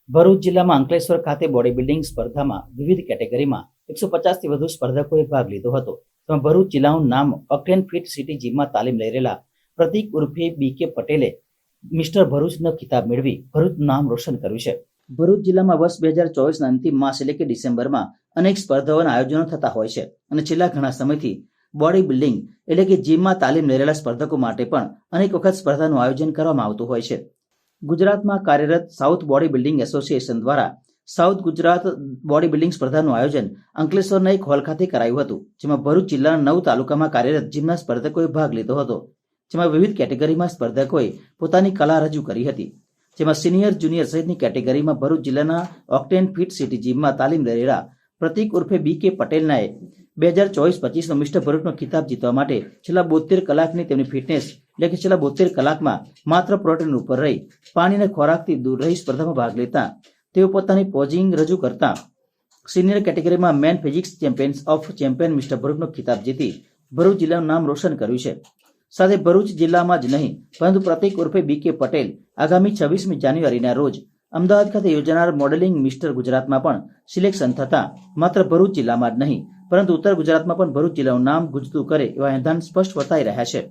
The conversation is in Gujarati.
ભરૂચ જિલ્લામાં અંકલેશ્વર ખાતે બોડી બિલ્ડિંગ સ્પર્ધામાં વિવિધ કેટેગરીમાં 150થી વધુ સ્પર્ધકોએ ભાગ લીધો હતો. તેમાં ભરૂચ જિલ્લાનું નામ ઓક્ટેન ફિટ સિટી જીમમાં તાલીમ લઈ રહેલા પ્રતિક ઉર્ફે BK પટેલે મિસ્ટર ભરૂચનો ખિતાબ મેળવી ભરૂચનું નામ રોશન કર્યું છે. ભરૂચ જિલ્લામાં વર્ષ 2024ના અંતિમ માસ એટલે કે ડિસેમ્બરમાં અનેક સ્પર્ધાઓના આયોજનો થતા હોય છે અને છેલ્લા ઘણા સમયથી બોડી બિલ્ડિંગ એટલે કે જીમમાં તાલીમ લઈ રહેલા સ્પર્ધકો માટે પણ અનેક વખત સ્પર્ધાનું આયોજન કરવામાં આવતું હોય છે. ગુજરાતમાં કાર્યરત સાઉથ બોડી બિલ્ડિંગ એસોસિએશન દ્વારા સાઉથ ગુજરાત બોડી બિલ્ડિંગ સ્પર્ધાનું આયોજન અંકલેશ્વરના એક હોલ ખાતે કરાયું હતું, જેમાં ભરૂચ જિલ્લાના 9 તાલુકામાં કાર્યરત જીમના સ્પર્ધકોએ ભાગ લીધો હતો. જેમાં વિવિધ કેટેગરીમાં સ્પર્ધકોએ પોતાની કલા રજૂ કરી હતી. જેમાં સિનિયર જુનિયર સહિતની કેટેગરીમાં ભરૂચ જિલ્લાના ઓક્ટેન ફિટ સિટી જીમમાં તાલીમ લઈ રહેલા પ્રતિક ઉર્ફે BK પટેલનાએ 2024-25નો મિસ્ટર ભરૂચનો ખિતાબ જીતવા માટે છેલ્લા 72 કલાકની તેમની ફિટનેસ એટલે કે છેલ્લા 72 કલાકમાં માત્ર પ્રોટીન ઉપર રહી પાણીના ખોરાકથી દૂર રહી સ્પર્ધામાં ભાગ લેતા તેઓ પોતાની પોઝિંગ રજૂ કરતા સિનિયર કેટેગરીમાં men physique champions of champion mister ભરૂચનો ખિતાબ જીતી ભરૂચ જિલ્લાનું નામ રોશન કર્યું છે. સાથે ભરૂચ જિલ્લામાં જ નહીં પરંતુ પ્રતિક ઉર્ફે BK પટેલ આગામી 26મી જાન્યુઆરીના રોજ અમદાવાદ ખાતે યોજાનાર મોડેલિંગ મિસ્ટર ગુજરાતમાં પણ સિલેક્શન થતા માત્ર ભરૂચ જિલ્લામાં જ નહીં પરંતુ ઉત્તર ગુજરાતમાં પણ ભરૂચ જિલ્લાનું નામ ગુંજતું કરે એવા એંધાણ સ્પષ્ટ બતાઈ રહ્યા છે.